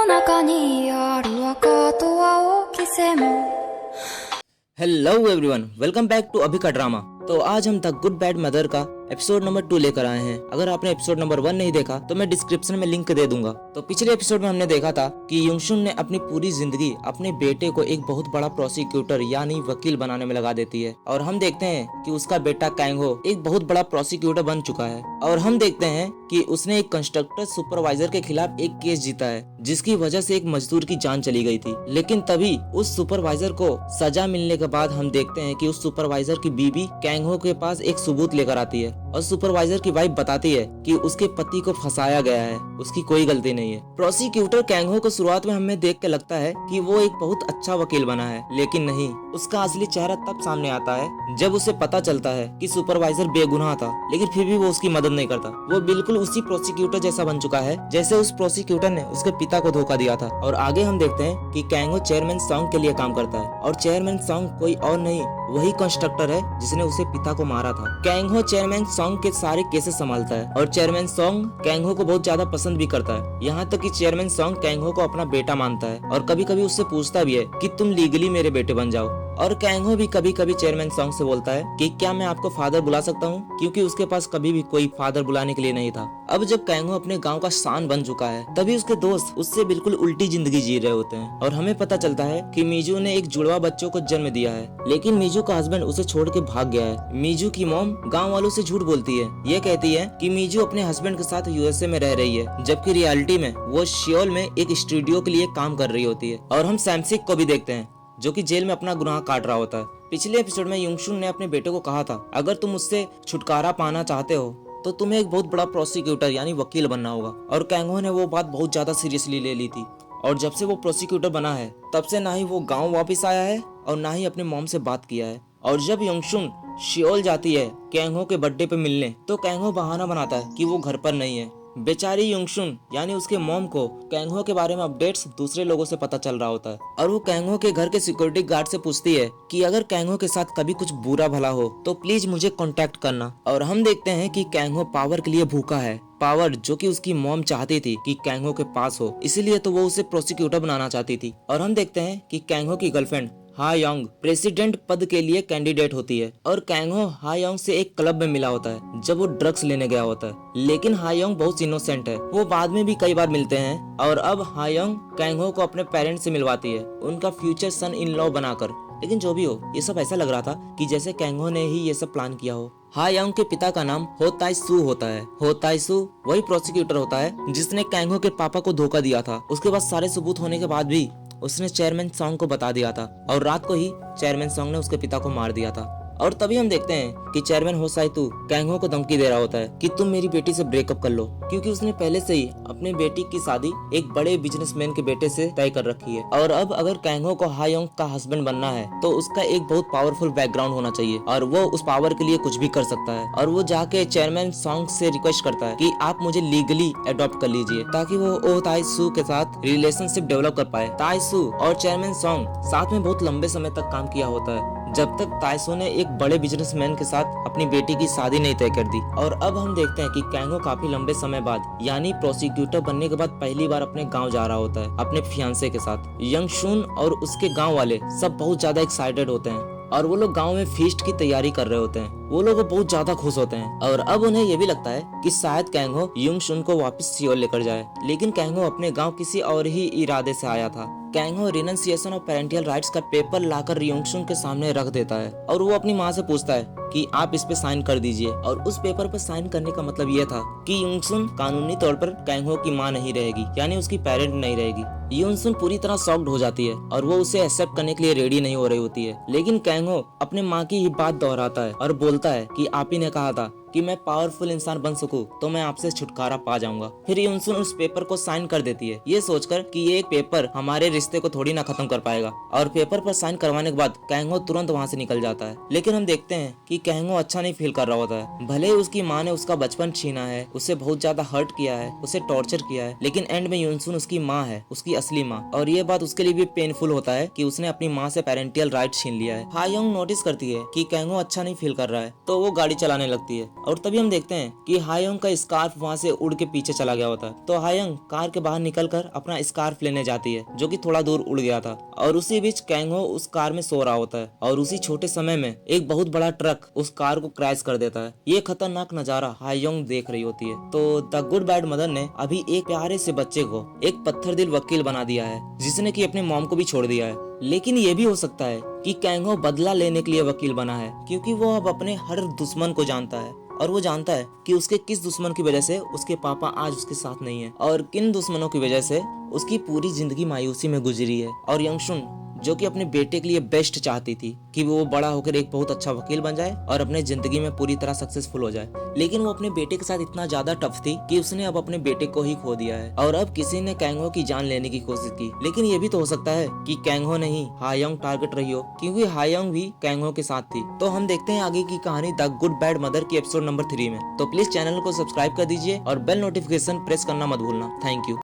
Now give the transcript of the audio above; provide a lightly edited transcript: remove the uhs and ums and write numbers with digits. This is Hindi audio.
中にある赤と青き線も hello everyone, welcome back to अभी का ड्रामा। तो आज हम द गुड बैड मदर का एपिसोड नंबर 2 लेकर आए हैं। अगर आपने एपिसोड नंबर 1 नहीं देखा तो मैं डिस्क्रिप्शन में लिंक दे दूंगा। तो पिछले एपिसोड में हमने देखा था कि युंगशुन ने अपनी पूरी जिंदगी अपने बेटे को एक बहुत बड़ा प्रोसिक्यूटर यानी वकील बनाने में लगा देती है, और हम देखते हैं कि उसका बेटा कैंगहो एक बहुत बड़ा प्रोसिक्यूटर बन चुका है। और हम देखते हैं कि उसने एक कंस्ट्रक्टर सुपरवाइजर के खिलाफ एक केस जीता है, जिसकी वजह से एक मजदूर की जान चली गई थी। लेकिन तभी उस सुपरवाइजर को सजा मिलने के बाद हम देखते हैं कि उस सुपरवाइजर की बीबी कैंगहो के पास एक सबूत लेकर आती है, और सुपरवाइजर की वाइफ बताती है कि उसके पति को फंसाया गया है, उसकी कोई गलती नहीं है। प्रोसिक्यूटर कैंगहो को शुरुआत में हमें देख के लगता है कि वो एक बहुत अच्छा वकील बना है, लेकिन नहीं, उसका असली चेहरा तब सामने आता है जब उसे पता चलता है कि सुपरवाइजर बेगुनाह था, लेकिन फिर भी वो उसकी मदद नहीं करता। वो बिल्कुल उसी प्रोसिक्यूटर जैसा बन चुका है जैसे उस प्रोसिक्यूटर ने उसके पिता को धोखा दिया था। और आगे हम देखते हैं कि कैंगहो चेयरमैन सॉन्ग के लिए काम करता है, और चेयरमैन सॉन्ग कोई और नहीं, वही कंस्ट्रक्टर है जिसने उसे पिता को मारा था। कैंगहो चेयरमैन सॉन्ग के सारे केसेस संभालता है, और चेयरमैन सॉन्ग कैंगहो को बहुत ज्यादा पसंद भी करता है। यहाँ तक कि चेयरमैन सॉन्ग कैंगहो को अपना बेटा मानता है, और कभी कभी उससे पूछता भी है कि तुम लीगली मेरे बेटे बन जाओ। और कैंगहो भी कभी कभी चेयरमैन सॉन्ग से बोलता है कि क्या मैं आपको फादर बुला सकता हूँ, क्योंकि उसके पास कभी भी कोई फादर बुलाने के लिए नहीं था। अब जब कैंगहो अपने गांव का शान बन चुका है, तभी उसके दोस्त उससे बिल्कुल उल्टी जिंदगी जी रहे होते हैं, और हमें पता चलता है कि मीजू ने एक जुड़वा बच्चों को जन्म दिया है, लेकिन मीजू का हस्बैंड उसे छोड़ के भाग गया है। मीजू की मॉम गाँव वालों से झूठ बोलती है, ये कहती है कि मीजू अपने हस्बैंड के साथ यूएसए में रह रही है, जबकि रियलिटी में वो सियोल में एक स्टूडियो के लिए काम कर रही होती है। और हम सैमसिक को भी देखते हैं जो कि जेल में अपना गुनाह काट रहा होता है। पिछले एपिसोड में युंगशुन ने अपने बेटे को कहा था, अगर तुम उससे छुटकारा पाना चाहते हो तो तुम्हें एक बहुत बड़ा प्रोसिक्यूटर यानी वकील बनना होगा। और कैंगहो ने वो बात बहुत ज्यादा सीरियसली ले ली थी, और जब से वो प्रोसिक्यूटर बना है तब से ना ही वो गाँव वापिस आया है और ना ही अपने मॉम से बात किया है। और जब युंगशुन सियोल जाती है कैंगहो के बर्थडे पे मिलने, तो कैंगहो बहाना बनाता है कि वो घर पर नहीं है। बेचारी युंगशुन यानी उसके मॉम को कैंगहो के बारे में अपडेट्स दूसरे लोगों से पता चल रहा होता है, और वो कैंगहो के घर के सिक्योरिटी गार्ड से पूछती है कि अगर कैंगहो के साथ कभी कुछ बुरा भला हो तो प्लीज मुझे कांटेक्ट करना। और हम देखते हैं कि कैंगहो पावर के लिए भूखा है, पावर जो कि उसकी मॉम चाहती थी कि कैंगहो के पास हो, इसीलिए तो वो उसे प्रोसिक्यूटर बनाना चाहती थी। और हम देखते हैं कि कैंगहो की गर्लफ्रेंड हायोंग प्रेसिडेंट पद के लिए कैंडिडेट होती है, और कैंगहो हायोंग से एक क्लब में मिला होता है जब वो ड्रग्स लेने गया होता है। लेकिन हायोंग बहुत इनोसेंट है, वो बाद में भी कई बार मिलते हैं, और अब हायोंग कैंगहो को अपने पेरेंट्स से मिलवाती है, उनका फ्यूचर सन इन लॉ बनाकर। लेकिन जो भी हो, ये सब ऐसा लग रहा था कि जैसे कैंगहो ने ही ये सब प्लान किया हो। हायोंग के पिता का नाम हो ताई सू होता है। हो ताई सू वही प्रोसिक्यूटर होता है जिसने कैंगहो के पापा को धोखा दिया था। उसके बाद सारे सबूत होने के बाद भी उसने चेयरमैन सॉन्ग को बता दिया था, और रात को ही चेयरमैन सॉन्ग ने उसके पिता को मार दिया था। और तभी हम देखते हैं कि चेयरमैन होसाइतू कैंगहो को धमकी दे रहा होता है कि तुम मेरी बेटी से ब्रेकअप कर लो, क्योंकि उसने पहले से ही अपने बेटी की शादी एक बड़े बिजनेसमैन के बेटे से तय कर रखी है। और अब अगर कैंगहो को हायोंग का हस्बैंड बनना है तो उसका एक बहुत पावरफुल बैकग्राउंड होना चाहिए, और वो उस पावर के लिए कुछ भी कर सकता है। और वो जाके चेयरमैन सॉन्ग से रिक्वेस्ट करता है कि आप मुझे लीगली अडॉप्ट कर लीजिए, ताकि वो ओ ताई सू के साथ रिलेशनशिप डेवलप कर पाए। ताई सू और चेयरमैन सॉन्ग साथ में बहुत लंबे समय तक काम किया होता है, जब तक ताइसो ने एक बड़े बिजनेसमैन के साथ अपनी बेटी की शादी नहीं तय कर दी। और अब हम देखते हैं कि कैंगहो काफी लंबे समय बाद यानी प्रोसिक्यूटर बनने के बाद पहली बार अपने गांव जा रहा होता है अपने फियांसे के साथ। युंगशुन और उसके गांव वाले सब बहुत ज्यादा एक्साइटेड होते हैं, और वो लोग गांव में फीस्ट की तैयारी कर रहे होते हैं। वो लोग बहुत ज्यादा खुश होते हैं, और अब उन्हें ये भी लगता है कि शायद कैंगहो युंगशुन को वापस सियोल लेकर जाए। लेकिन कैंगहो अपने गांव किसी और ही इरादे से आया था। कैंगहो रिनंसिएशन ऑफ पेरेंटियल राइट्स का पेपर लाकर युंगशुन के सामने रख देता है, और वो अपनी माँ से पूछता है कि आप इस पे साइन कर दीजिए। और उस पेपर पर साइन करने का मतलब ये था कि युंगशुन कानूनी तौर पर कैंगहो की माँ नहीं रहेगी, यानी उसकी पेरेंट नहीं रहेगी। युंगशुन पूरी तरह शॉक्ड हो जाती है, और वो उसे एक्सेप्ट करने के लिए रेडी नहीं हो रही होती है। लेकिन कैंगहो अपने माँ की ही बात दोहराता है और बोलता है कि आप ही ने कहा था कि मैं पावरफुल इंसान बन सकूं तो मैं आपसे छुटकारा पा जाऊंगा। फिर युंगशुन उस पेपर को साइन कर देती है, ये सोचकर कि ये एक पेपर हमारे रिश्ते को थोड़ी ना खत्म कर पाएगा। और पेपर पर साइन करवाने के बाद कैंगहो तुरंत वहाँ से निकल जाता है। लेकिन हम देखते हैं कि कैंगो अच्छा नहीं फील कर रहा होता है। भले ही उसकी माँ ने उसका बचपन छीना है, उसे बहुत ज्यादा हर्ट किया है, उसे टॉर्चर किया है, लेकिन एंड में यूनसुन उसकी माँ है, उसकी असली माँ। और ये बात उसके लिए भी पेनफुल होता है कि उसने अपनी माँ से पेरेंटियल राइट छीन लिया है। हायोंग नोटिस करती है कि कैंगो अच्छा नहीं फील कर रहा है, तो वो गाड़ी चलाने लगती है। और तभी हम देखते हैं कि हायोंग का स्कार्फ वहाँ से उड़ के पीछे चला गया होता है। तो हायोंग कार के बाहर निकलकर अपना स्कार्फ लेने जाती है, जो कि थोड़ा दूर उड़ गया था। और उसी बीच कैंगो उस कार में सो रहा होता है और उसी छोटे समय में एक बहुत बड़ा ट्रक उस कार को क्रैश कर देता है। ये खतरनाक नजारा हायोंग देख रही होती है। तो द गुड बैड मदर ने अभी एक प्यारे से बच्चे को एक पत्थर दिल वकील बना दिया है, जिसने कि अपने मॉम को भी छोड़ दिया है। लेकिन ये भी हो सकता है कि कैंगो बदला लेने के लिए वकील बना है, क्योंकि वो अब अपने हर दुश्मन को जानता है और वो जानता है कि उसके किस दुश्मन की वजह से उसके पापा आज उसके साथ नहीं है और किन दुश्मनों की वजह से उसकी पूरी जिंदगी मायूसी में गुजरी है। और यंगशुन, जो कि अपने बेटे के लिए बेस्ट चाहती थी कि वो बड़ा होकर एक बहुत अच्छा वकील बन जाए और अपने जिंदगी में पूरी तरह सक्सेसफुल हो जाए, लेकिन वो अपने बेटे के साथ इतना ज्यादा टफ थी कि उसने अब अपने बेटे को ही खो दिया है। और अब किसी ने कैंगो की जान लेने की कोशिश की, लेकिन ये भी तो हो सकता है कि कैंगो नहीं हायोंग टारगेट रही हो, क्योंकि हायोंग भी कैंगो के साथ थी। तो हम देखते हैं आगे की कहानी द गुड बैड मदर की एपिसोड नंबर 3 में। तो प्लीज चैनल को सब्सक्राइब कर दीजिए और बेल नोटिफिकेशन प्रेस करना मत भूलना। Thank you.